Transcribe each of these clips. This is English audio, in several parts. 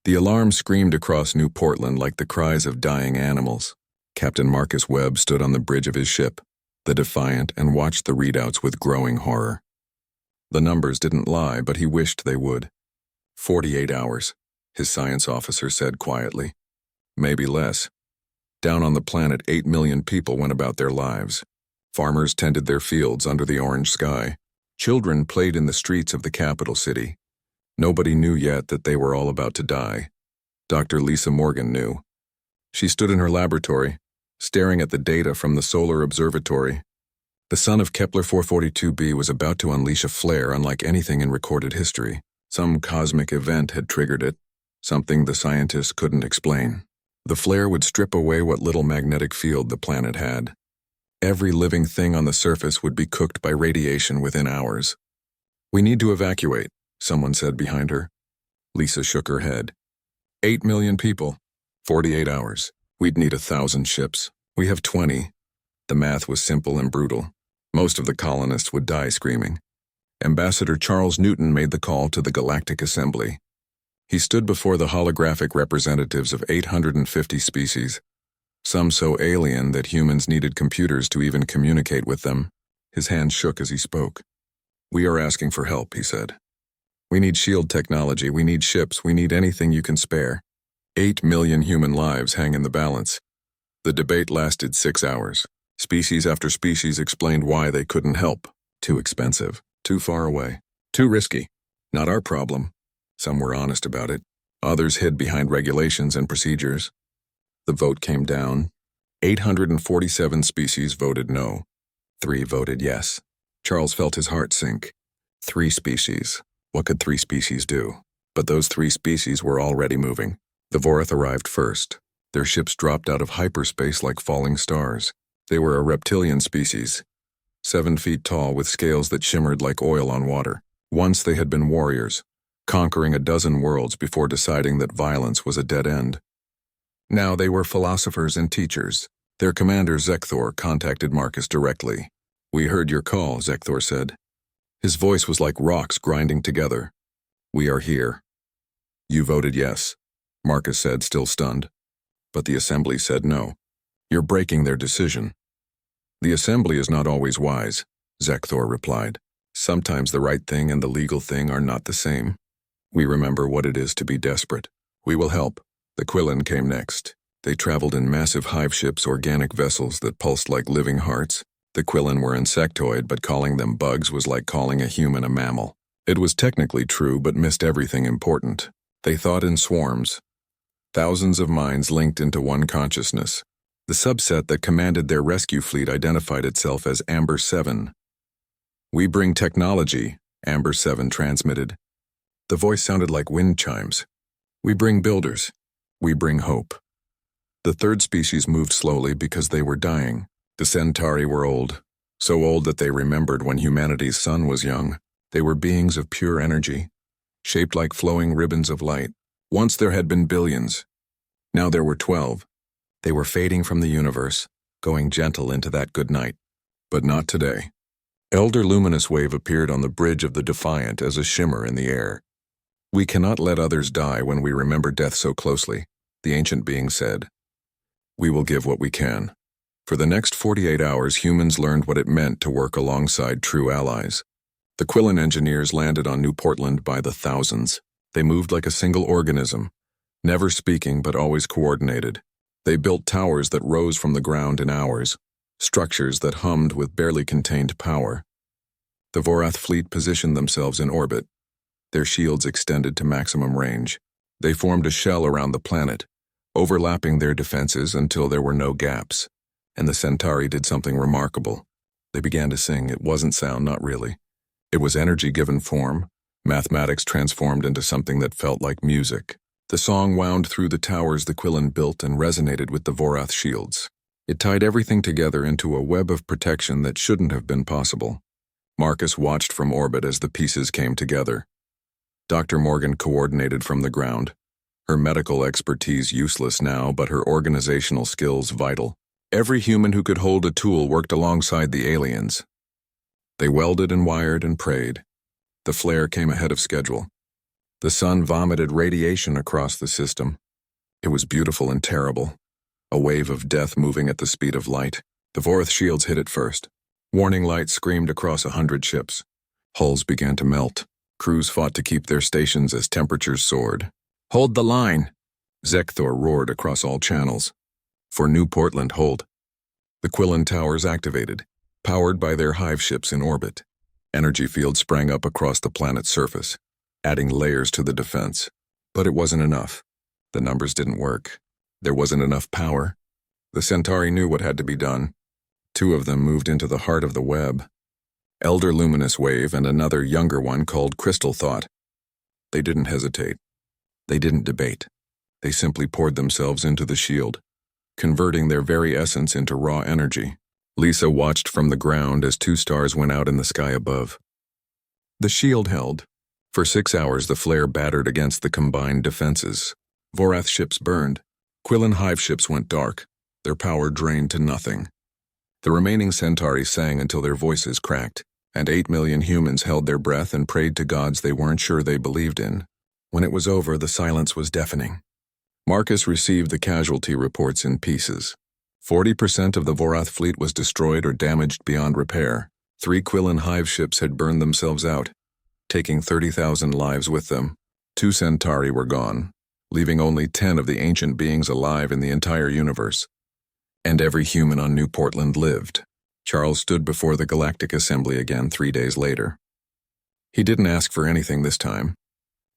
The alarm screamed across New Portland like the cries of dying animals. Captain Marcus Webb stood on the bridge of his ship, the Defiant, and watched the readouts with growing horror. The numbers didn't lie, but he wished they would. 48 hours, his science officer said quietly. Maybe less. Down on the planet, 8 million people went about their lives. Farmers tended their fields under the orange sky. Children played in the streets of the capital city. Nobody knew yet that they were all about to die. Dr. Lisa Morgan knew. She stood in her laboratory, staring at the data from the solar observatory. The sun of Kepler 442b was about to unleash a flare unlike anything in recorded history. Some cosmic event had triggered it, something the scientists couldn't explain. The flare would strip away what little magnetic field the planet had. Every living thing on the surface would be cooked by radiation within hours. "We need to evacuate," someone said behind her. Lisa shook her head. 8 million people. 48 hours. We'd need 1,000 ships. We have 20. The math was simple and brutal. Most of the colonists would die screaming. Ambassador Charles Newton made the call to the Galactic Assembly. He stood before the holographic representatives of 850 species, some so alien that humans needed computers to even communicate with them. His hand shook as he spoke. "We are asking for help," he said. "We need shield technology, we need ships, we need anything you can spare. 8 million human lives hang in the balance." The debate lasted 6 hours. Species after species explained why they couldn't help. Too expensive, too far away, too risky. Not our problem. Some were honest about it. Others hid behind regulations and procedures. The vote came down. 847 species voted no. 3 voted yes. Charles felt his heart sink. 3 species. What could 3 species do? But those 3 species were already moving. The Vorath arrived first. Their ships dropped out of hyperspace like falling stars. They were a reptilian species, 7 feet tall with scales that shimmered like oil on water. Once they had been warriors, conquering a dozen worlds before deciding that violence was a dead end. Now they were philosophers and teachers. Their commander, Zekthor, contacted Marcus directly. "We heard your call," Zekthor said. His voice was like rocks grinding together. "We are here." "You voted yes," Marcus said, still stunned. "But the Assembly said no. You're breaking their decision." "The Assembly is not always wise," Zekthor replied. "Sometimes the right thing and the legal thing are not the same. We remember what it is to be desperate. We will help." The Quillen came next. They traveled in massive hive ships, organic vessels that pulsed like living hearts. The Quillen were insectoid, but calling them bugs was like calling a human a mammal. It was technically true, but missed everything important. They thought in swarms. Thousands of minds linked into one consciousness. The subset that commanded their rescue fleet identified itself as Amber 7. "We bring technology," Amber 7 transmitted. The voice sounded like wind chimes. "We bring builders. We bring hope." The third species moved slowly because they were dying. The Centauri were old, so old that they remembered when humanity's sun was young. They were beings of pure energy, shaped like flowing ribbons of light. Once there had been billions. Now there were 12. They were fading from the universe, going gentle into that good night. But not today. Elder Luminous Wave appeared on the bridge of the Defiant as a shimmer in the air. "We cannot let others die when we remember death so closely," the ancient being said. "We will give what we can." For the next 48 hours, humans learned what it meant to work alongside true allies. The Quillen engineers landed on New Portland by the thousands. They moved like a single organism, never speaking but always coordinated. They built towers that rose from the ground in hours, structures that hummed with barely contained power. The Vorath fleet positioned themselves in orbit. Their shields extended to maximum range. They formed a shell around the planet, overlapping their defenses until there were no gaps. And the Centauri did something remarkable. They began to sing. It wasn't sound, not really. It was energy given form, mathematics transformed into something that felt like music. The song wound through the towers the Quillen built and resonated with the Vorath shields. It tied everything together into a web of protection that shouldn't have been possible. Marcus watched from orbit as the pieces came together. Dr. Morgan coordinated from the ground. Her medical expertise useless now, but her organizational skills vital. Every human who could hold a tool worked alongside the aliens. They welded and wired and prayed. The flare came ahead of schedule. The sun vomited radiation across the system. It was beautiful and terrible, a wave of death moving at the speed of light. The Vorath shields hit it first. Warning lights screamed across 100 ships. Hulls began to melt. Crews fought to keep their stations as temperatures soared. "Hold the line!" Zekthor roared across all channels. For New Portland, hold. The Quillen towers activated, powered by their hive ships in orbit. Energy fields sprang up across the planet's surface, adding layers to the defense. But it wasn't enough. The numbers didn't work. There wasn't enough power. The Centauri knew what had to be done. 2 of them moved into the heart of the web. Elder Luminous Wave and another younger one called Crystal Thought. They didn't hesitate. They didn't debate. They simply poured themselves into the shield, converting their very essence into raw energy. Lisa watched from the ground as 2 stars went out in the sky above. The shield held. For 6 hours the flare battered against the combined defenses. Vorath ships burned. Quillen hive ships went dark, their power drained to nothing. The remaining Centauri sang until their voices cracked, and 8 million humans held their breath and prayed to gods they weren't sure they believed in. When it was over, the silence was deafening. Marcus received the casualty reports in pieces. 40% of the Vorath fleet was destroyed or damaged beyond repair. 3 Quillen hive ships had burned themselves out, taking 30,000 lives with them. 2 Centauri were gone, leaving only 10 of the ancient beings alive in the entire universe. And every human on New Portland lived. Charles stood before the Galactic Assembly again 3 days later. He didn't ask for anything this time.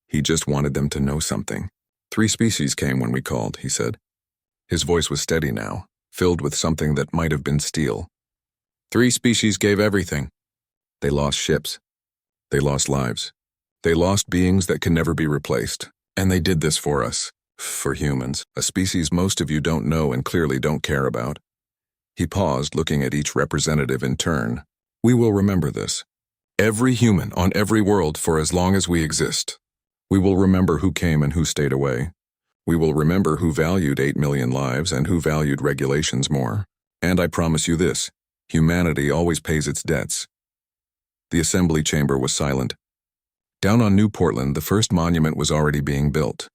He just wanted them to know something. 3 species came when we called, he said. His voice was steady now, filled with something that might have been steel. 3 species gave everything. They lost ships. They lost lives. They lost beings that can never be replaced. And they did this for us. For humans, a species most of you don't know and clearly don't care about. He paused, looking at each representative in turn. We will remember this. Every human on every world for as long as we exist. We will remember who came and who stayed away. We will remember who valued 8 million lives and who valued regulations more. And I promise you this, humanity always pays its debts. The assembly chamber was silent. Down on New Portland, the first monument was already being built.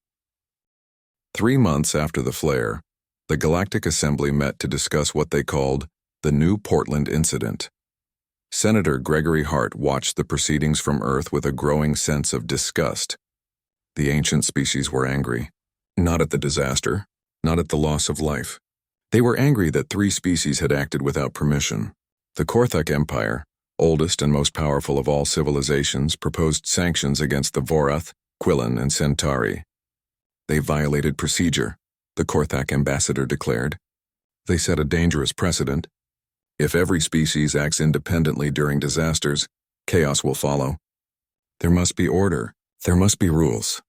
3 months after the flare, the Galactic Assembly met to discuss what they called the New Portland Incident. Senator Gregory Hart watched the proceedings from Earth with a growing sense of disgust. The ancient species were angry. Not at the disaster, not at the loss of life. They were angry that 3 species had acted without permission. The Korthak Empire, oldest and most powerful of all civilizations, proposed sanctions against the Vorath, Quillen, and Centauri. They violated procedure, the Korthak ambassador declared. They set a dangerous precedent. If every species acts independently during disasters, chaos will follow. There must be order. There must be rules.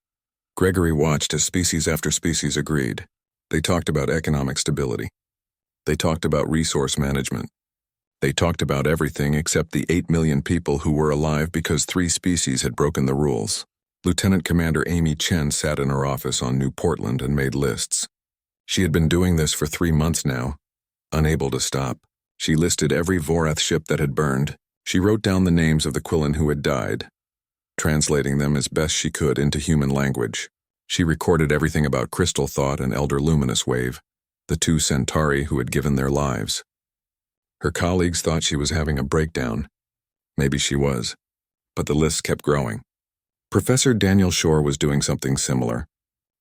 Gregory watched as species after species agreed. They talked about economic stability. They talked about resource management. They talked about everything except the 8 million people who were alive because 3 species had broken the rules. Lieutenant Commander Amy Chen sat in her office on New Portland and made lists. She had been doing this for 3 months now, unable to stop. She listed every Vorath ship that had burned. She wrote down the names of the Quillen who had died, translating them as best she could into human language. She recorded everything about Crystal Thought and Elder Luminous Wave, the 2 Centauri who had given their lives. Her colleagues thought she was having a breakdown. Maybe she was, but the list kept growing. Professor Daniel Shore was doing something similar.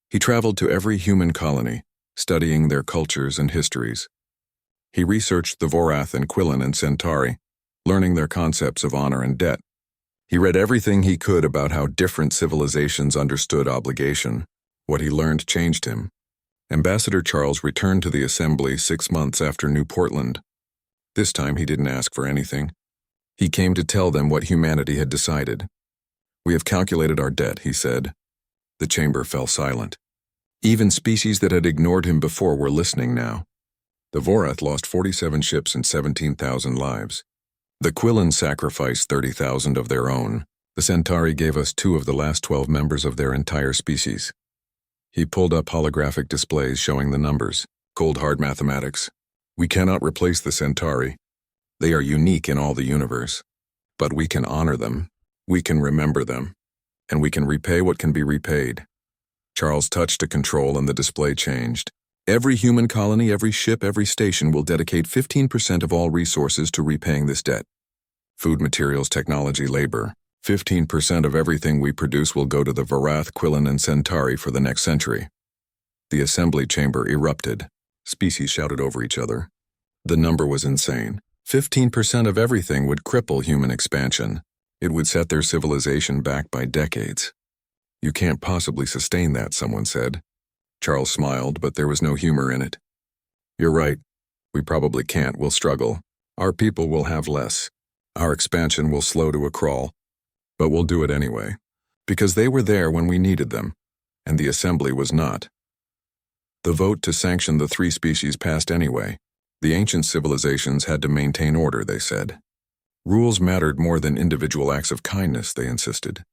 He traveled to every human colony, studying their cultures and histories. He researched the Vorath and Quillen and Centauri, learning their concepts of honor and debt. He read everything he could about how different civilizations understood obligation. What he learned changed him. Ambassador Charles returned to the assembly 6 months after New Portland. This time he didn't ask for anything. He came to tell them what humanity had decided. We have calculated our debt, he said. The chamber fell silent. Even species that had ignored him before were listening now. The Vorath lost 47 ships and 17,000 lives. The Quillen sacrificed 30,000 of their own. The Centauri gave us 2 of the last 12 members of their entire species. He pulled up holographic displays showing the numbers. Cold hard mathematics. We cannot replace the Centauri. They are unique in all the universe. But we can honor them. We can remember them. and we can repay what can be repaid. Charles touched a control and the display changed. Every human colony, every ship, every station will dedicate 15% of all resources to repaying this debt. Food, materials, technology, labor. 15% of everything we produce will go to the Varath, Quillen, and Centauri for the next century. The assembly chamber erupted. Species shouted over each other. The number was insane. 15% of everything would cripple human expansion. It would set their civilization back by decades. You can't possibly sustain that, someone said. Charles smiled, but there was no humor in it. You're right. We probably can't. We'll struggle. Our people will have less. Our expansion will slow to a crawl. But we'll do it anyway. Because they were there when we needed them, and the assembly was not. The vote to sanction the 3 species passed anyway. The ancient civilizations had to maintain order, they said. Rules mattered more than individual acts of kindness, they insisted.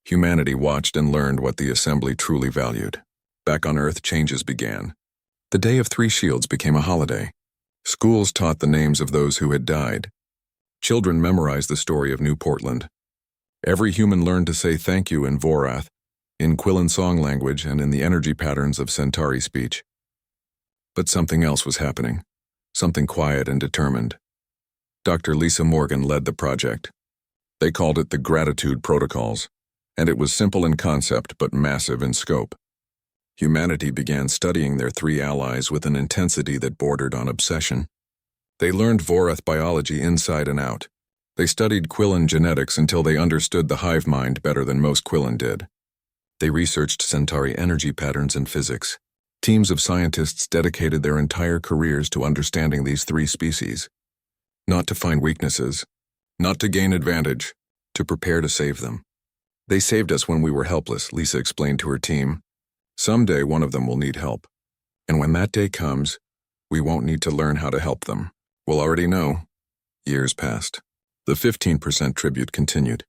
Humanity watched and learned what the assembly truly valued. Back on Earth, changes began. The Day of 3 Shields became a holiday. Schools taught the names of those who had died. Children memorized the story of New Portland. Every human learned to say thank you in Vorath, in Quillen song language, and in the energy patterns of Centauri speech. But something else was happening. Something quiet and determined. Dr. Lisa Morgan led the project. They called it the Gratitude Protocols, and it was simple in concept but massive in scope. Humanity began studying their 3 allies with an intensity that bordered on obsession. They learned Vorath biology inside and out. They studied Quillen genetics until they understood the hive mind better than most Quillen did. They researched Centauri energy patterns and physics. Teams of scientists dedicated their entire careers to understanding these 3 species. Not to find weaknesses, not to gain advantage, to prepare to save them. They saved us when we were helpless, Lisa explained to her team. Someday one of them will need help. And when that day comes, we won't need to learn how to help them. We'll already know. Years passed. The 15% tribute continued.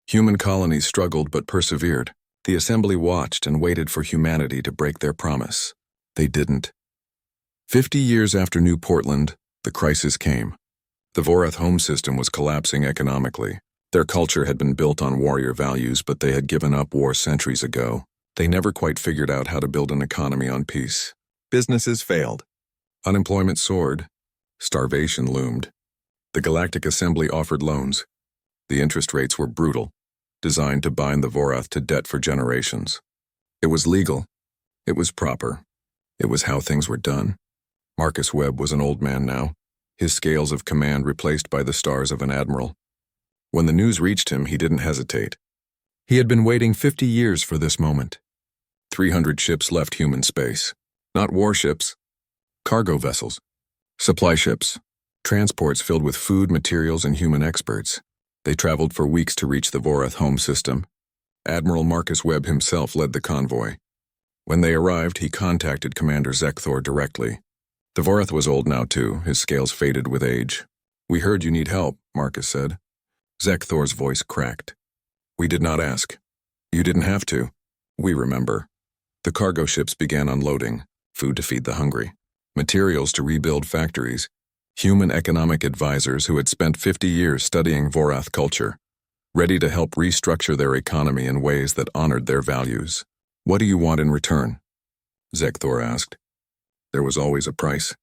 Human colonies struggled but persevered. The assembly watched and waited for humanity to break their promise. They didn't. 50 years after New Portland, the crisis came. The Vorath home system was collapsing economically. Their culture had been built on warrior values, but they had given up war centuries ago. They never quite figured out how to build an economy on peace. Businesses failed. Unemployment soared. Starvation loomed. The Galactic Assembly offered loans. The interest rates were brutal, designed to bind the Vorath to debt for generations. It was legal. It was proper. It was how things were done. Marcus Webb was an old man now, his scales of command replaced by the stars of an admiral. When the news reached him, he didn't hesitate. He had been waiting 50 years for this moment. 300 ships left human space. Not warships. Cargo vessels. Supply ships. Transports filled with food, materials, and human experts. They traveled for weeks to reach the Vorath home system. Admiral Marcus Webb himself led the convoy. When they arrived, he contacted Commander Zekthor directly. The Vorath was old now too, his scales faded with age. "We heard you need help," Marcus said. Zekthor's voice cracked. "We did not ask. You didn't have to. We remember." The cargo ships began unloading, food to feed the hungry, materials to rebuild factories, human economic advisors who had spent 50 years studying Vorath culture, ready to help restructure their economy in ways that honored their values. "What do you want in return?" Zekthor asked. There was always a price.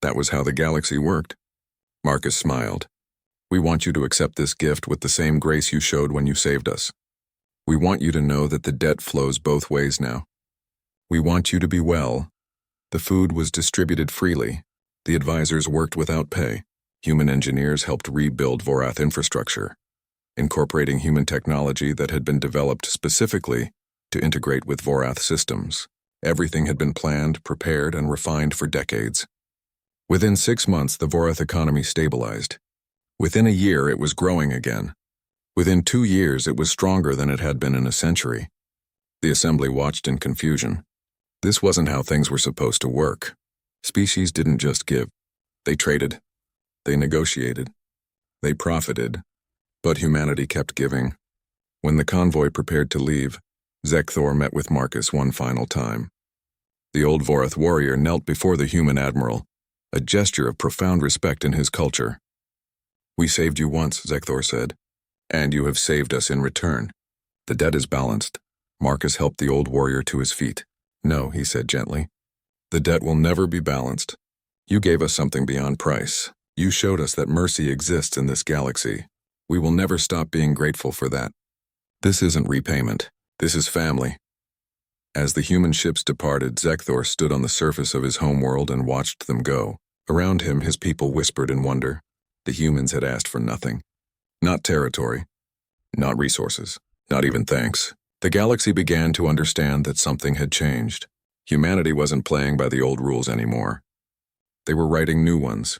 That was how the galaxy worked. Marcus smiled. "We want you to accept this gift with the same grace you showed when you saved us. We want you to know that the debt flows both ways now. We want you to be well." The food was distributed freely. The advisors worked without pay. Human engineers helped rebuild Vorath infrastructure, incorporating human technology that had been developed specifically to integrate with Vorath systems. Everything had been planned, prepared, and refined for decades. Within 6 months, the Vorath economy stabilized. Within a year, it was growing again. Within 2 years, it was stronger than it had been in a century. The assembly watched in confusion. This wasn't how things were supposed to work. Species didn't just give. They traded. They negotiated. They profited. But humanity kept giving. When the convoy prepared to leave, Zekthor met with Marcus one final time. The old Vorath warrior knelt before the human admiral, a gesture of profound respect in his culture. "We saved you once," Zekthor said, "and you have saved us in return. The debt is balanced. Marcus helped the old warrior to his feet. No, he said gently. The debt will never be balanced. You gave us something beyond price. You showed us that mercy exists in this galaxy. We will never stop being grateful for that. This isn't repayment. This is family. As the human ships departed, Zekthor stood on the surface of his homeworld and watched them go. Around him, his people whispered in wonder. The humans had asked for nothing. Not territory. Not resources. Not even thanks. The galaxy began to understand that something had changed. Humanity wasn't playing by the old rules anymore. They were writing new ones.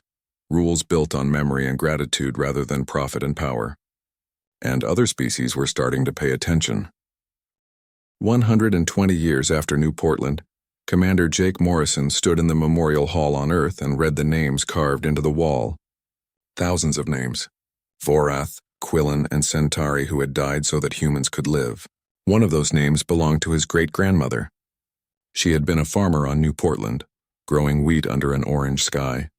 Rules built on memory and gratitude rather than profit and power. And other species were starting to pay attention. 120 years after New Portland, Commander Jake Morrison stood in the Memorial Hall on Earth and read the names carved into the wall. Thousands of names. Vorath, Quillen, and Centauri who had died so that humans could live. One of those names belonged to his great-grandmother. She had been a farmer on New Portland, growing wheat under an orange sky.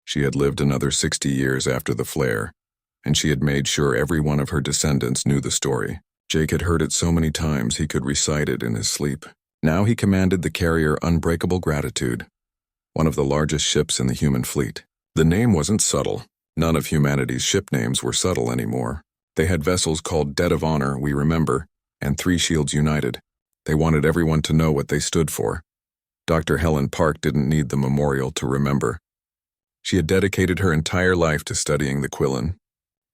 She had lived another 60 years after the flare, and she had made sure every one of her descendants knew the story. Jake had heard it so many times he could recite it in his sleep. Now he commanded the carrier Unbreakable Gratitude, one of the largest ships in the human fleet. The name wasn't subtle. None of humanity's ship names were subtle anymore. They had vessels called Debt of Honor, We Remember, and Three Shields United. They wanted everyone to know what they stood for. Dr. Helen Park didn't need the memorial to remember. She had dedicated her entire life to studying the Quillen.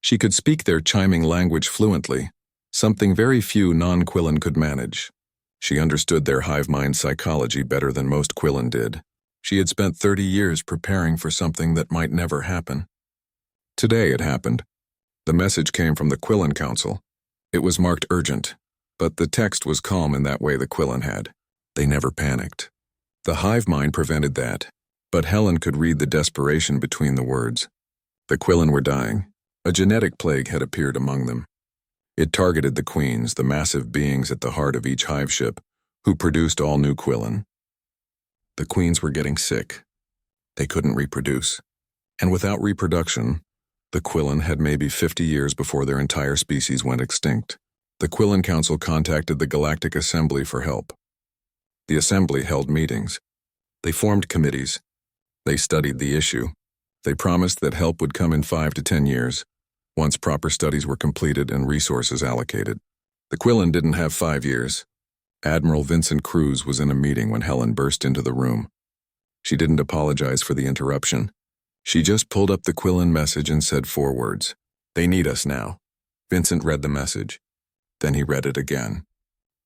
She could speak their chiming language fluently, something very few non-Quillen could manage. She understood their hive mind psychology better than most Quillen did. She had spent 30 years preparing for something that might never happen. Today it happened. The message came from the Quillen Council. It was marked urgent, but the text was calm in that way the Quillen had. They never panicked. The hive mind prevented that, but Helen could read the desperation between the words. The Quillen were dying. A genetic plague had appeared among them. It targeted the queens, the massive beings at the heart of each hive ship, who produced all new Quillen. The queens were getting sick. They couldn't reproduce. And without reproduction, the Quillen had maybe 50 years before their entire species went extinct. The Quillen Council contacted the Galactic Assembly for help. The Assembly held meetings. They formed committees. They studied the issue. They promised that help would come in 5 to 10 years, once proper studies were completed and resources allocated. The Quillen didn't have 5 years. Admiral Vincent Cruz was in a meeting when Helen burst into the room. She didn't apologize for the interruption. She just pulled up the Quillen message and said 4 words. They need us now. Vincent read the message. Then he read it again.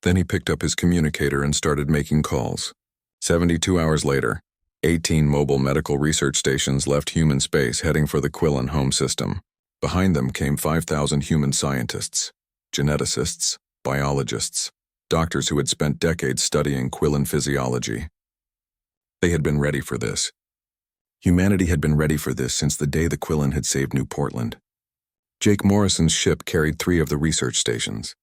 Then he picked up his communicator and started making calls. 72 hours later, 18 mobile medical research stations left human space heading for the Quillen home system. Behind them came 5,000 human scientists, geneticists, biologists, doctors who had spent decades studying Quillen physiology. They had been ready for this. Humanity had been ready for this since the day the Quillen had saved New Portland. Jake Morrison's ship carried 3 of the research stations.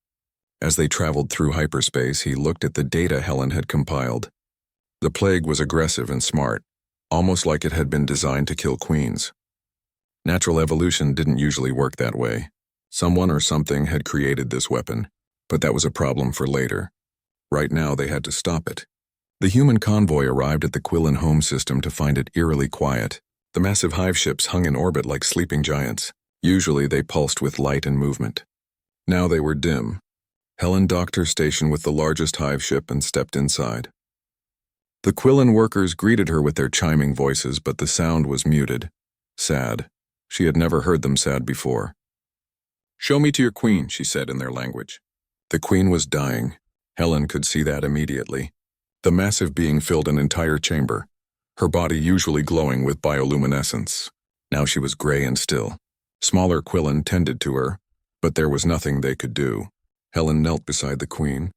As they traveled through hyperspace, he looked at the data Helen had compiled. The plague was aggressive and smart, almost like it had been designed to kill queens. Natural evolution didn't usually work that way. Someone or something had created this weapon, but that was a problem for later. Right now they had to stop it. The human convoy arrived at the Quillen home system to find it eerily quiet. The massive hive ships hung in orbit like sleeping giants. Usually they pulsed with light and movement. Now they were dim. Helen docked her station with the largest hive ship and stepped inside. The Quillen workers greeted her with their chiming voices, but the sound was muted. Sad. She had never heard them sad before. "Show me to your queen," she said in their language. The queen was dying. Helen could see that immediately. The massive being filled an entire chamber, her body usually glowing with bioluminescence. Now she was gray and still. Smaller Quillen tended to her, but there was nothing they could do. Helen knelt beside the queen.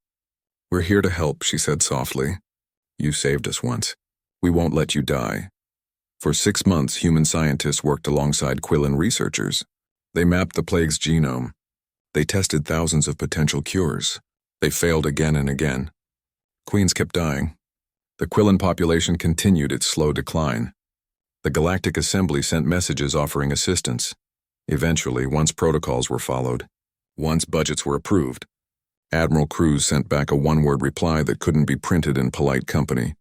"We're here to help," she said softly. "You saved us once. We won't let you die." For 6 months, human scientists worked alongside Quillen researchers. They mapped the plague's genome. They tested thousands of potential cures. They failed again and again. Queens kept dying. The Quillen population continued its slow decline. The Galactic Assembly sent messages offering assistance. Eventually, once protocols were followed, once budgets were approved, Admiral Cruz sent back a one-word reply that couldn't be printed in polite company.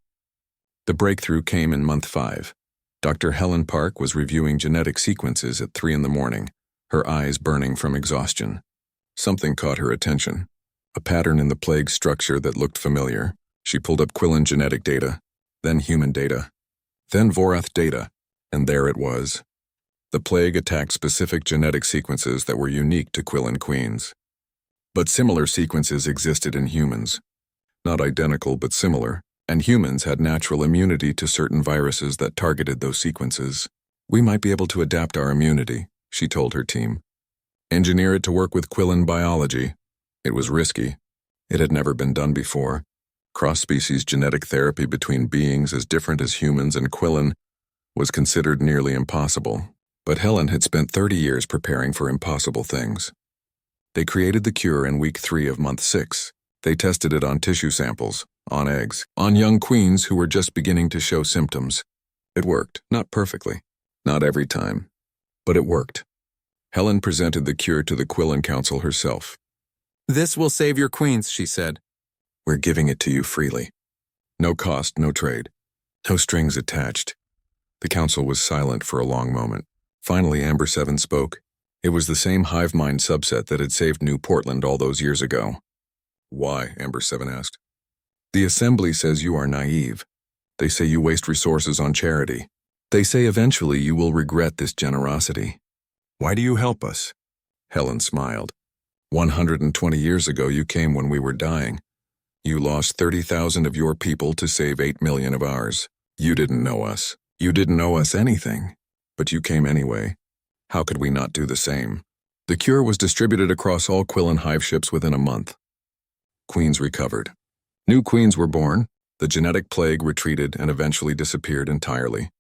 The breakthrough came in month 5. Dr. Helen Park was reviewing genetic sequences at 3 in the morning, her eyes burning from exhaustion. Something caught her attention. A pattern in the plague structure that looked familiar. She pulled up Quillen genetic data, then human data, then Vorath data, and there it was. The plague attacked specific genetic sequences that were unique to Quillen queens. But similar sequences existed in humans. Not identical, but similar, and humans had natural immunity to certain viruses that targeted those sequences. We might be able to adapt our immunity, she told her team. Engineer it to work with Quillen biology. It was risky. It had never been done before. Cross-species genetic therapy between beings as different as humans and Quillen was considered nearly impossible. But Helen had spent 30 years preparing for impossible things. They created the cure in week 3 of month 6. They tested it on tissue samples, on eggs, on young queens who were just beginning to show symptoms. It worked, not perfectly, not every time, but it worked. Helen presented the cure to the Quillen Council herself. "This will save your queens," she said. "We're giving it to you freely. No cost, no trade. No strings attached." The council was silent for a long moment. Finally, Amber 7 spoke. It was the same hive mind subset that had saved New Portland all those years ago. "Why?" Amber 7 asked. "The Assembly says you are naive. They say you waste resources on charity. They say eventually you will regret this generosity. Why do you help us?" Helen smiled. 120 years ago you came when we were dying. You lost 30,000 of your people to save 8 million of ours. You didn't know us. You didn't owe us anything. But you came anyway. How could we not do the same? The cure was distributed across all Quillen hive ships within a month. Queens recovered. New queens were born. The genetic plague retreated and eventually disappeared entirely.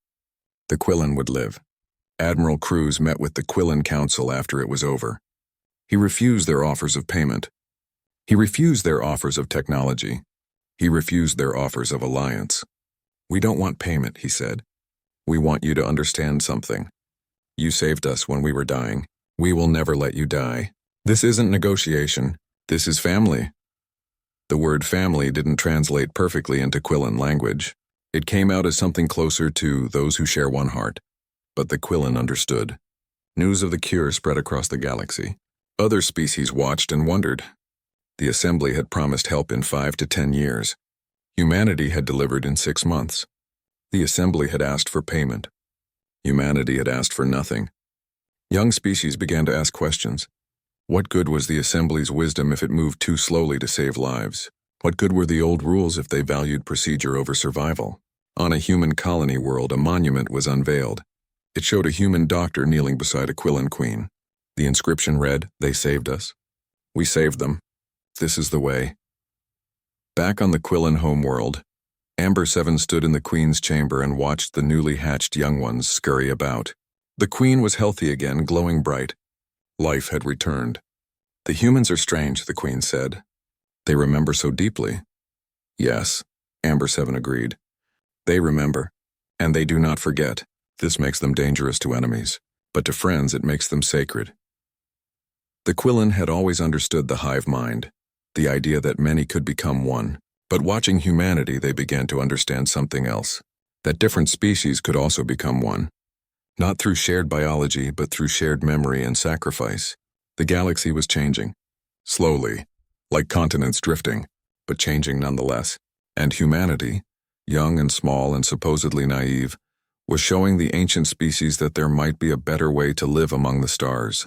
The Quillen would live. Admiral Cruz met with the Quillen Council after it was over. He refused their offers of payment. He refused their offers of technology. He refused their offers of alliance. "We don't want payment," he said. "We want you to understand something. You saved us when we were dying. We will never let you die. This isn't negotiation. This is family." The word family didn't translate perfectly into Quillen language. It came out as something closer to those who share one heart. But the Quillen understood. News of the cure spread across the galaxy. Other species watched and wondered. The Assembly had promised help in 5 to 10 years. Humanity had delivered in 6 months. The Assembly had asked for payment. Humanity had asked for nothing. Young species began to ask questions. What good was the Assembly's wisdom if it moved too slowly to save lives? What good were the old rules if they valued procedure over survival? On a human colony world, a monument was unveiled. It showed a human doctor kneeling beside a Quillen queen. The inscription read, "They saved us. We saved them. This is the way." Back on the Quillen homeworld, Amber 7 stood in the Queen's chamber and watched the newly hatched young ones scurry about. The Queen was healthy again, glowing bright. Life had returned. "The humans are strange," the Queen said. "They remember so deeply." "Yes," Amber 7 agreed. "They remember, and they do not forget. This makes them dangerous to enemies, but to friends it makes them sacred." The Quillen had always understood the hive mind, the idea that many could become one. But watching humanity, they began to understand something else, that different species could also become one. Not through shared biology, but through shared memory and sacrifice. The galaxy was changing. Slowly, like continents drifting, but changing nonetheless. And humanity, young and small and supposedly naive, was showing the ancient species that there might be a better way to live among the stars.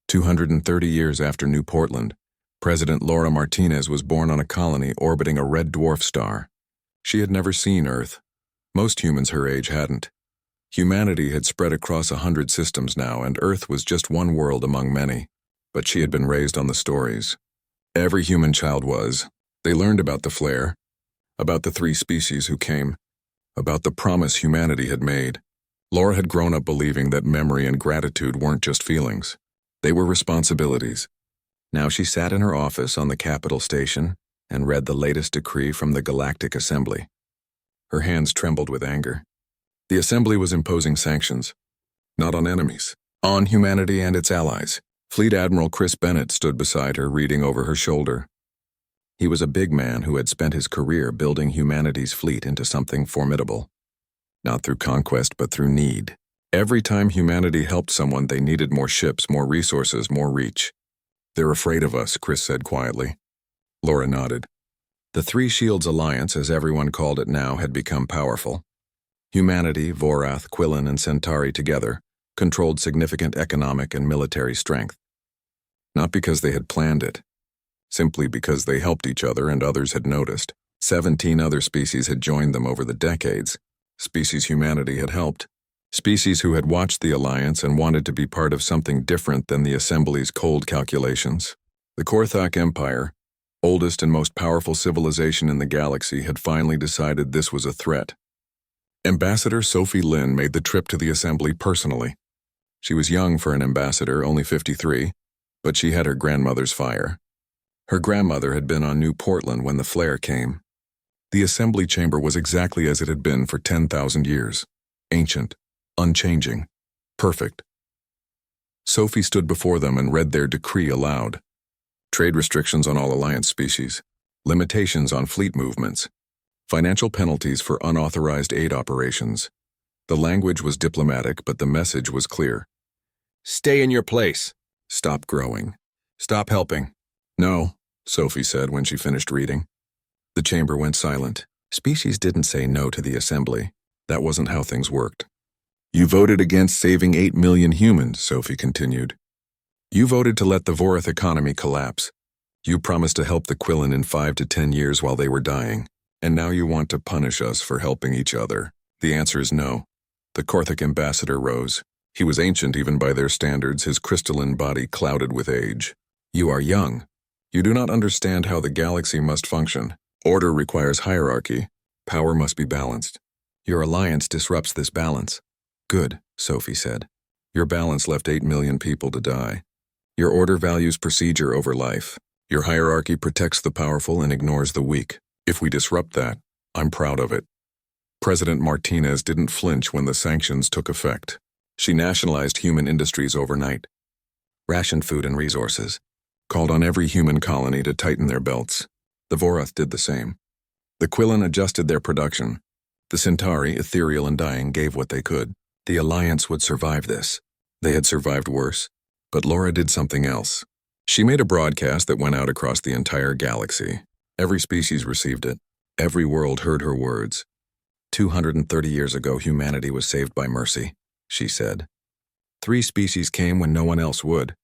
230 years after New Portland, President Laura Martinez was born on a colony orbiting a red dwarf star. She had never seen Earth. Most humans her age hadn't. Humanity had spread across 100 systems now, and Earth was just one world among many. But she had been raised on the stories. Every human child was. They learned about the flare, about the 3 species who came, about the promise humanity had made. Laura had grown up believing that memory and gratitude weren't just feelings. They were responsibilities. Now she sat in her office on the Capitol Station and read the latest decree from the Galactic Assembly. Her hands trembled with anger. The Assembly was imposing sanctions, not on enemies, on humanity and its allies. Fleet Admiral Chris Bennett stood beside her, reading over her shoulder. He was a big man who had spent his career building humanity's fleet into something formidable. Not through conquest, but through need. Every time humanity helped someone, they needed more ships, more resources, more reach. "They're afraid of us," Chris said quietly. Laura nodded. The Three Shields Alliance, as everyone called it now, had become powerful. Humanity, Vorath, Quillen, and Centauri together controlled significant economic and military strength. Not because they had planned it, simply because they helped each other and others had noticed. 17 other species had joined them over the decades. Species humanity had helped. Species who had watched the alliance and wanted to be part of something different than the Assembly's cold calculations. The Korthak Empire, oldest and most powerful civilization in the galaxy, had finally decided this was a threat. Ambassador Sophie Lynn made the trip to the Assembly personally. She was young for an ambassador, only 53, but she had her grandmother's fire. Her grandmother had been on New Portland when the flare came. The Assembly chamber was exactly as it had been for 10,000 years. Ancient, unchanging, perfect. Sophie stood before them and read their decree aloud. Trade restrictions on all Alliance species, limitations on fleet movements, financial penalties for unauthorized aid operations. The language was diplomatic, but the message was clear. "Stay in your place. Stop growing. Stop helping." "No," Sophie said when she finished reading. The chamber went silent. Species didn't say no to the Assembly. That wasn't how things worked. "You voted against saving 8 million humans," Sophie continued. "You voted to let the Vorath economy collapse. You promised to help the Quillen in 5 to 10 years while they were dying. And now you want to punish us for helping each other." The answer is no. The Korthak ambassador rose. He was ancient even by their standards, his crystalline body clouded with age. "You are young. You do not understand how the galaxy must function. Order requires hierarchy. Power must be balanced. Your alliance disrupts this balance." "Good," Sophie said. "Your balance left 8 million people to die. Your order values procedure over life. Your hierarchy protects the powerful and ignores the weak. If we disrupt that, I'm proud of it." President Martinez didn't flinch when the sanctions took effect. She nationalized human industries overnight, rationed food and resources, called on every human colony to tighten their belts. The Vorath did the same. The Quillen adjusted their production. The Centauri, ethereal and dying, gave what they could. The Alliance would survive this. They had survived worse. But Laura did something else. She made a broadcast that went out across the entire galaxy. Every species received it. Every world heard her words. 230 years ago, humanity was saved by mercy, she said. 3 species came when no one else would.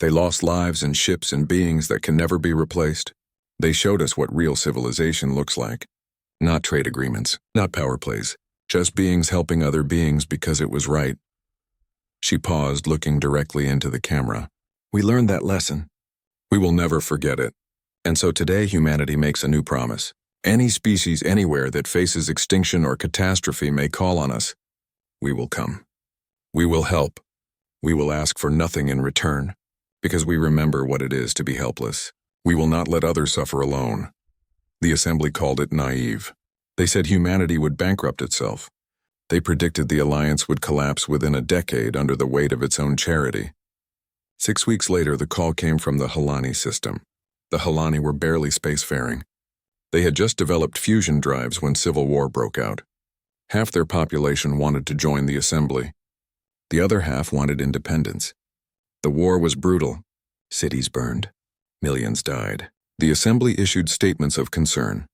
They lost lives and ships and beings that can never be replaced. They showed us what real civilization looks like. Not trade agreements, not power plays, just beings helping other beings because it was right. She paused, looking directly into the camera. "We learned that lesson. We will never forget it. And so today humanity makes a new promise. Any species anywhere that faces extinction or catastrophe may call on us. We will come. We will help. We will ask for nothing in return, because we remember what it is to be helpless. We will not let others suffer alone." The Assembly called it naive. They said humanity would bankrupt itself. They predicted the Alliance would collapse within a decade under the weight of its own charity. 6 weeks later, the call came from the Helani system. The Helani were barely spacefaring. They had just developed fusion drives when civil war broke out. Half their population wanted to join the Assembly. The other half wanted independence. The war was brutal. Cities burned. Millions died. The Assembly issued statements of concern,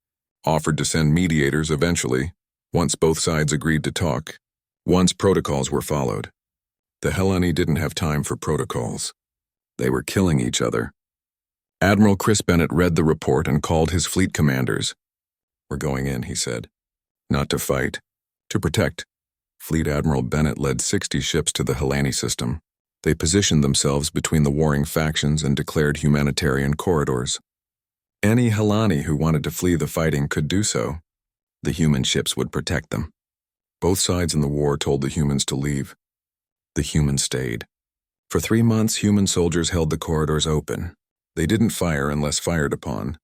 offered to send mediators eventually, once both sides agreed to talk, once protocols were followed. The Helani didn't have time for protocols. They were killing each other. Admiral Chris Bennett read the report and called his fleet commanders. "We're going in," he said. "Not to fight, to protect." Fleet Admiral Bennett led 60 ships to the Helani system. They positioned themselves between the warring factions and declared humanitarian corridors. Any Helani who wanted to flee the fighting could do so. The human ships would protect them. Both sides in the war told the humans to leave. The humans stayed. For 3 months, human soldiers held the corridors open. They didn't fire unless fired upon.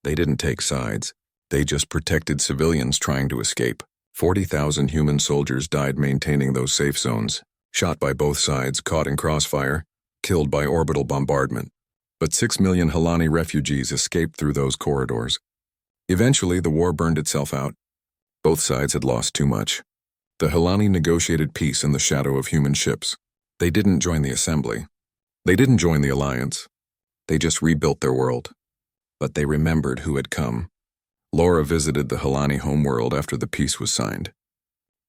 They didn't take sides. They just protected civilians trying to escape. 40,000 human soldiers died maintaining those safe zones, shot by both sides, caught in crossfire. killed by orbital bombardment. But 6 million Helani refugees escaped through those corridors. Eventually, the war burned itself out. Both sides had lost too much. The Helani negotiated peace in the shadow of human ships. They didn't join the assembly. They didn't join the alliance. They just rebuilt their world. But they remembered who had come. Laura visited the Helani homeworld after the peace was signed.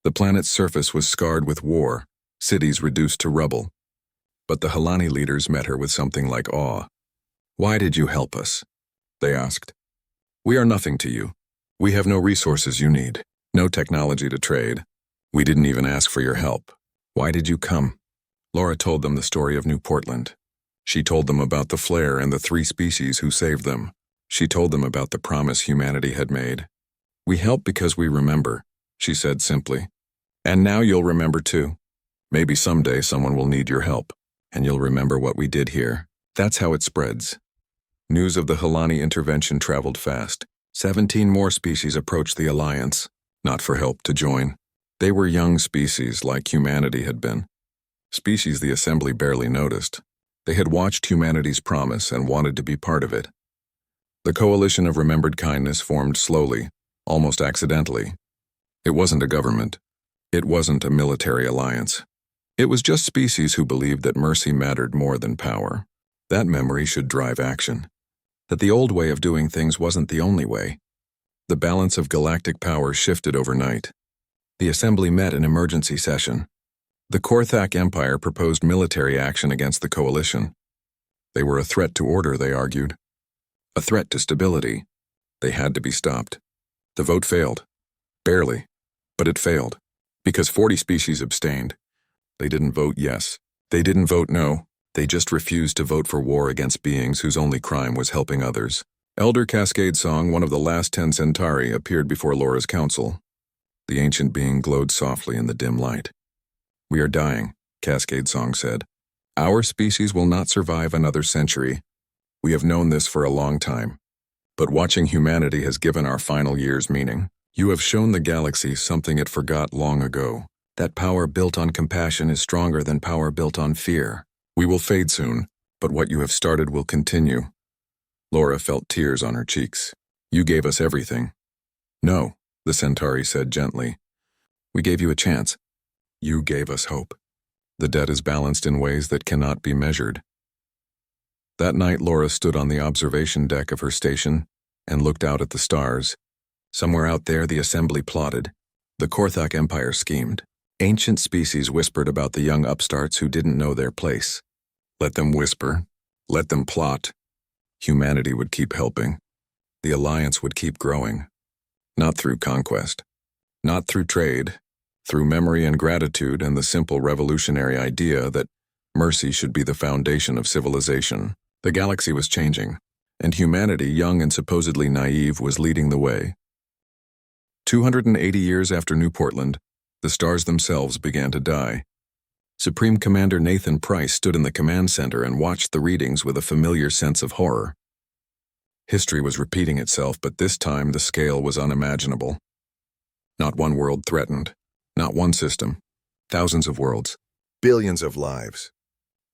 The planet's surface was scarred with war, cities reduced to rubble. But the Helani leaders met her with something like awe. "Why did you help us?" they asked. "We are nothing to you. We have no resources you need, no technology to trade. We didn't even ask for your help. Why did you come?" Laura told them the story of New Portland. She told them about the flare and the 3 species who saved them. She told them about the promise humanity had made. "We help because we remember," she said simply. "And now you'll remember too. Maybe someday someone will need your help, and you'll remember what we did here." That's how it spreads. News of the Helani intervention traveled fast. 17 more species approached the alliance, not for help to join. They were young species like humanity had been. Species the assembly barely noticed. They had watched humanity's promise and wanted to be part of it. The coalition of remembered kindness formed slowly, almost accidentally. It wasn't a government. It wasn't a military alliance. It was just species who believed that mercy mattered more than power. That memory should drive action. That the old way of doing things wasn't the only way. The balance of galactic power shifted overnight. The assembly met in emergency session. The Korthak Empire proposed military action against the coalition. They were a threat to order, they argued. A threat to stability. They had to be stopped. The vote failed. Barely. But it failed. Because 40 species abstained. They didn't vote yes. They didn't vote no. They just refused to vote for war against beings whose only crime was helping others. Elder Cascade Song, one of the last 10 Centauri, appeared before Laura's council. The ancient being glowed softly in the dim light. "We are dying," Cascade Song said. "Our species will not survive another century. We have known this for a long time. But watching humanity has given our final years meaning. You have shown the galaxy something it forgot long ago. That power built on compassion is stronger than power built on fear. We will fade soon, but what you have started will continue." Laura felt tears on her cheeks. "You gave us everything." "No," the Centauri said gently. "We gave you a chance. You gave us hope. The debt is balanced in ways that cannot be measured." That night, Laura stood on the observation deck of her station and looked out at the stars. Somewhere out there, the assembly plotted. The Korthak Empire schemed. Ancient species whispered about the young upstarts who didn't know their place. Let them whisper. Let them plot. Humanity would keep helping. The alliance would keep growing. Not through conquest. Not through trade. Through memory and gratitude and the simple revolutionary idea that mercy should be the foundation of civilization. The galaxy was changing, and humanity, young and supposedly naive, was leading the way. 280 years after New Portland, the stars themselves began to die. Supreme Commander Nathan Price stood in the command center and watched the readings with a familiar sense of horror. History was repeating itself, but this time the scale was unimaginable. Not one world threatened, not one system, thousands of worlds, billions of lives.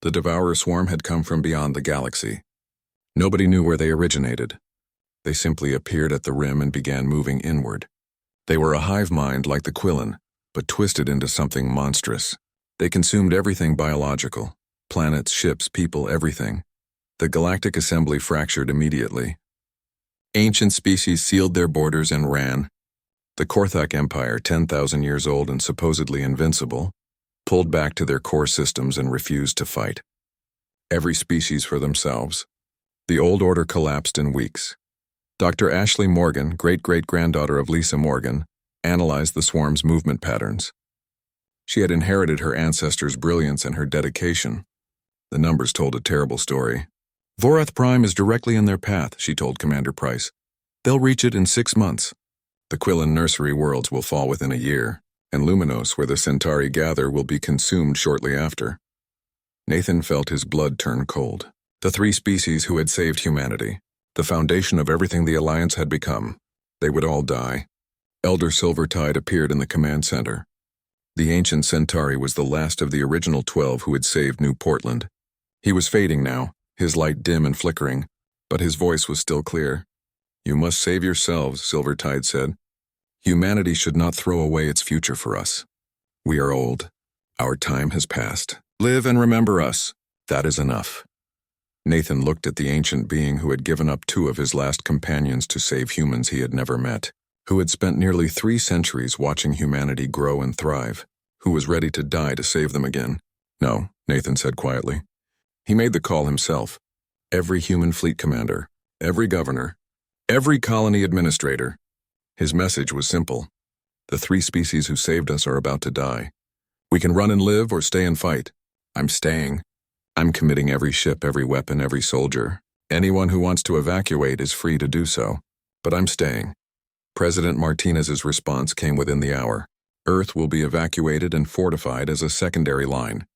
The Devourer swarm had come from beyond the galaxy. Nobody knew where they originated. They simply appeared at the rim and began moving inward. They were a hive mind like the Quillen, but twisted into something monstrous. They consumed everything biological, planets, ships, people, everything. The Galactic Assembly fractured immediately. Ancient species sealed their borders and ran. The Korthak Empire, 10,000 years old and supposedly invincible, pulled back to their core systems and refused to fight. Every species for themselves. The old order collapsed in weeks. Dr. Ashley Morgan, great-great-granddaughter of Lisa Morgan, analyzed the swarm's movement patterns. She had inherited her ancestors' brilliance and her dedication. The numbers told a terrible story. "Vorath Prime is directly in their path," she told Commander Price. "They'll reach it in 6 months. The Quillen nursery worlds will fall within a year, and Luminos, where the Centauri gather, will be consumed shortly after." Nathan felt his blood turn cold. The 3 species who had saved humanity, the foundation of everything the Alliance had become, they would all die. Elder Silvertide appeared in the command center. The ancient Centauri was the last of the original 12 who had saved New Portland. He was fading now, his light dim and flickering, but his voice was still clear. "You must save yourselves," Silvertide said. "Humanity should not throw away its future for us. We are old. Our time has passed. Live and remember us. That is enough." Nathan looked at the ancient being who had given up 2 of his last companions to save humans he had never met, who had spent nearly 3 centuries watching humanity grow and thrive, who was ready to die to save them again. "No," Nathan said quietly. He made the call himself. Every human fleet commander, every governor, every colony administrator. His message was simple. The 3 species who saved us are about to die. We can run and live or stay and fight. I'm staying. I'm committing every ship, every weapon, every soldier. Anyone who wants to evacuate is free to do so. But I'm staying. President Martinez's response came within the hour. Earth will be evacuated and fortified as a secondary line.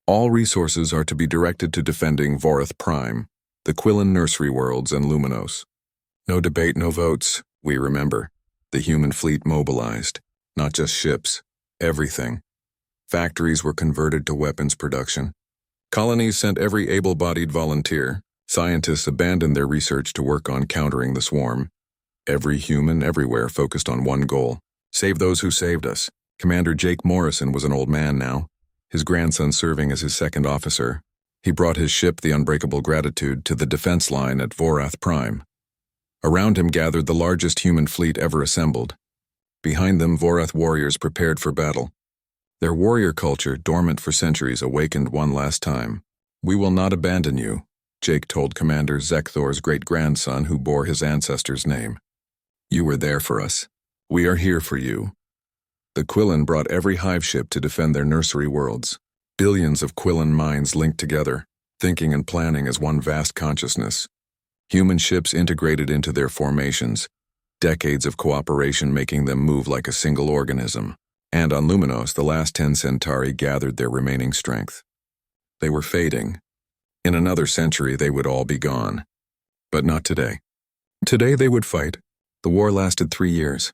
All resources are to be directed to defending Vorath Prime, the Quillen nursery worlds, and Luminos. No debate, no votes. We remember. The human fleet mobilized. Not just ships. Everything. Factories were converted to weapons production. Colonies sent every able-bodied volunteer. Scientists abandoned their research to work on countering the swarm. Every human everywhere focused on one goal: save those who saved us. Commander Jake Morrison was an old man now, his grandson serving as his second officer. He brought his ship, the Unbreakable Gratitude, to the defense line at Vorath Prime. Around him gathered the largest human fleet ever assembled. Behind them, Vorath warriors prepared for battle. Their warrior culture, dormant for centuries, awakened one last time. "We will not abandon you," Jake told Commander Zekthor's great-grandson who bore his ancestor's name. "You were there for us. We are here for you." The Quillen brought every hive ship to defend their nursery worlds. Billions of Quillen minds linked together, thinking and planning as one vast consciousness. Human ships integrated into their formations, decades of cooperation making them move like a single organism. And on Luminos, the last 10 Centauri gathered their remaining strength. They were fading. In another century, they would all be gone. But not today. Today they would fight. The war lasted 3 years.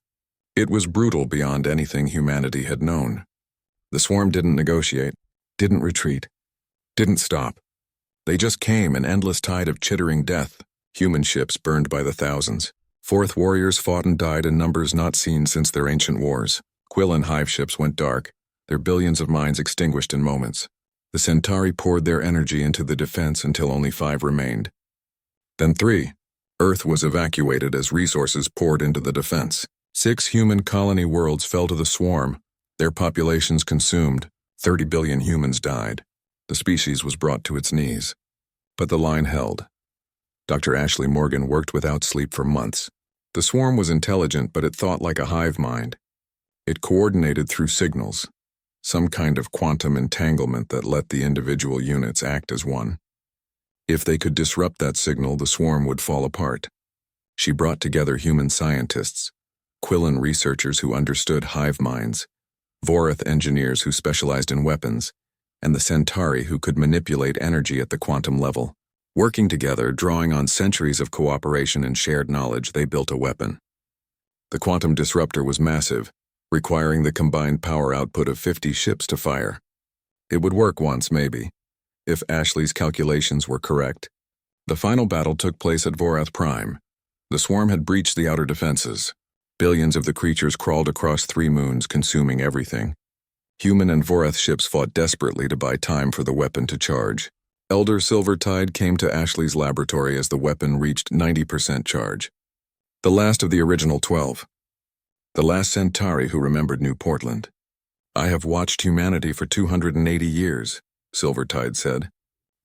It was brutal beyond anything humanity had known. The swarm didn't negotiate, didn't retreat, didn't stop. They just came, an endless tide of chittering death, human ships burned by the thousands. Fourth warriors fought and died in numbers not seen since their ancient wars. Quillen hive ships went dark, their billions of minds extinguished in moments. The Centauri poured their energy into the defense until only 5 remained. Then 3. Earth was evacuated as resources poured into the defense. 6 human colony worlds fell to the swarm, their populations consumed. 30 billion humans died. The species was brought to its knees. But the line held. Dr. Ashley Morgan worked without sleep for months. The swarm was intelligent, but it thought like a hive mind. It coordinated through signals, some kind of quantum entanglement that let the individual units act as one. If they could disrupt that signal, the swarm would fall apart. She brought together human scientists, Quillen researchers who understood hive minds, Vorath engineers who specialized in weapons, and the Centauri who could manipulate energy at the quantum level. Working together, drawing on centuries of cooperation and shared knowledge, they built a weapon. The quantum disruptor was massive, requiring the combined power output of 50 ships to fire. It would work once, maybe, if Ashley's calculations were correct. The final battle took place at Vorath Prime. The swarm had breached the outer defenses. Billions of the creatures crawled across 3 moons, consuming everything. Human and Vorath ships fought desperately to buy time for the weapon to charge. Elder Silvertide came to Ashley's laboratory as the weapon reached 90% charge. The last of the original 12. The last Centauri who remembered New Portland. "I have watched humanity for 280 years, Silvertide said.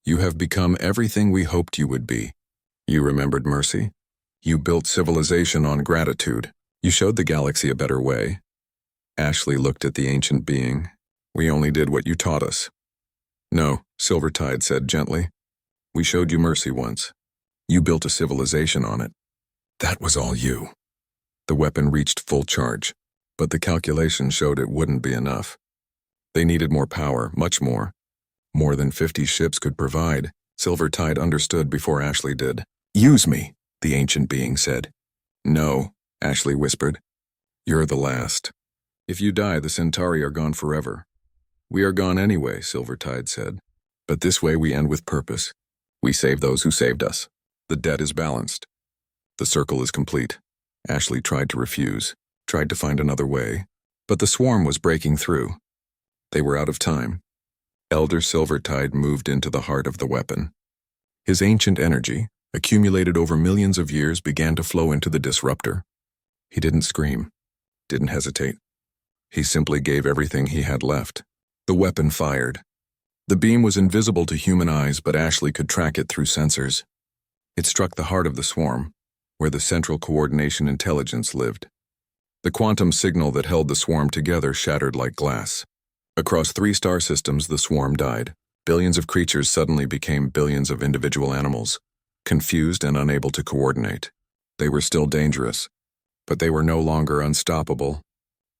"You have become everything we hoped you would be. You remembered mercy. You built civilization on gratitude. You showed the galaxy a better way." Ashley looked at the ancient being. "We only did what you taught us." "No," Silvertide said gently. "We showed you mercy once. You built a civilization on it. That was all you." The weapon reached full charge, but the calculations showed it wouldn't be enough. They needed more power, much more. More than 50 ships could provide. Silvertide understood before Ashley did. "Use me," the ancient being said. "No," Ashley whispered. "You're the last. If you die, the Centauri are gone forever." "We are gone anyway," Silvertide said. But this way we end with purpose. We save those who saved us. The debt is balanced. The circle is complete. Ashley tried to refuse, tried to find another way, but the swarm was breaking through. They were out of time. Elder Silvertide moved into the heart of the weapon. His ancient energy, accumulated over millions of years, began to flow into the disruptor. He didn't scream, didn't hesitate. He simply gave everything he had left. The weapon fired. The beam was invisible to human eyes, but Ashley could track it through sensors. It struck the heart of the swarm, where the Central Coordination Intelligence lived. The quantum signal that held the swarm together shattered like glass. Across 3 star systems, the swarm died. Billions of creatures suddenly became billions of individual animals, confused and unable to coordinate. They were still dangerous, but they were no longer unstoppable.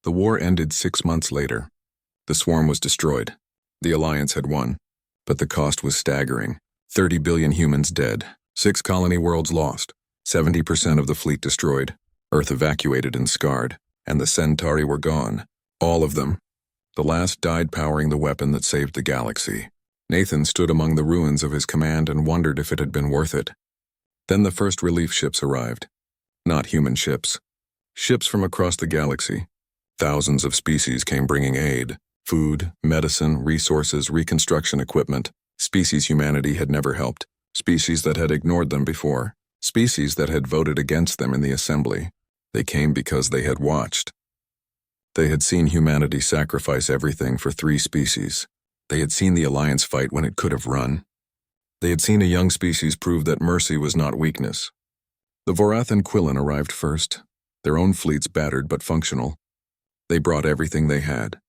The war ended 6 months later. The swarm was destroyed. The Alliance had won, but the cost was staggering. 30 billion humans dead, 6 colony worlds lost, 70% of the fleet destroyed, Earth evacuated and scarred, and the Centauri were gone. All of them. The last died powering the weapon that saved the galaxy. Nathan stood among the ruins of his command and wondered if it had been worth it. Then the first relief ships arrived. Not human ships. Ships from across the galaxy. Thousands of species came bringing aid, food, medicine, resources, reconstruction equipment. Species humanity had never helped. Species that had ignored them before. Species that had voted against them in the assembly. They came because they had watched. They had seen humanity sacrifice everything for 3 species. They had seen the Alliance fight when it could have run. They had seen a young species prove that mercy was not weakness. The Vorath and Quillen arrived first, their own fleets battered but functional. They brought everything they had.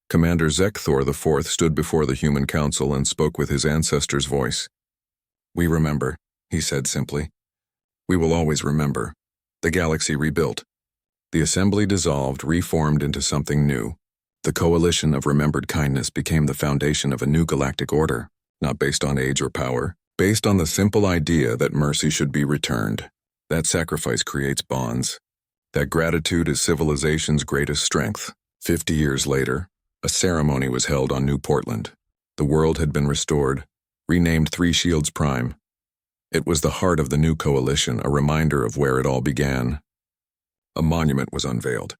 Commander Zekthor IV stood before the Human Council and spoke with his ancestor's voice. "We remember," he said simply. "We will always remember." The galaxy rebuilt. The assembly dissolved, reformed into something new. The coalition of remembered kindness became the foundation of a new galactic order, not based on age or power, based on the simple idea that mercy should be returned. That sacrifice creates bonds. That gratitude is civilization's greatest strength. 50 years later, a ceremony was held on New Portland. The world had been restored, renamed 3 Shields Prime. It was the heart of the new coalition, a reminder of where it all began. A monument was unveiled.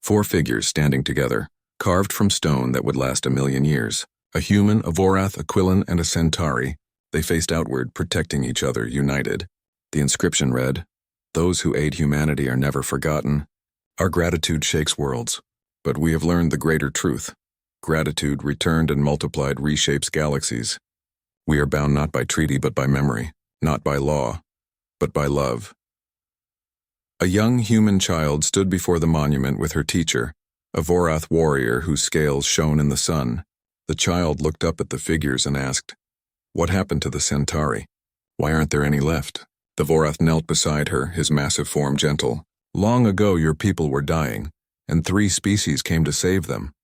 4 figures standing together, carved from stone that would last 1,000,000 years. A human, a Vorath, a Quillen, and a Centauri. They faced outward, protecting each other, united. The inscription read, "Those who aid humanity are never forgotten. Our gratitude shakes worlds, but we have learned the greater truth. Gratitude, returned and multiplied, reshapes galaxies. We are bound not by treaty but by memory, not by law, but by love." A young human child stood before the monument with her teacher, a Vorath warrior whose scales shone in the sun. The child looked up at the figures and asked, "What happened to the Centauri? Why aren't there any left?" The Vorath knelt beside her, his massive form gentle. "Long ago your people were dying, and 3 species came to save them.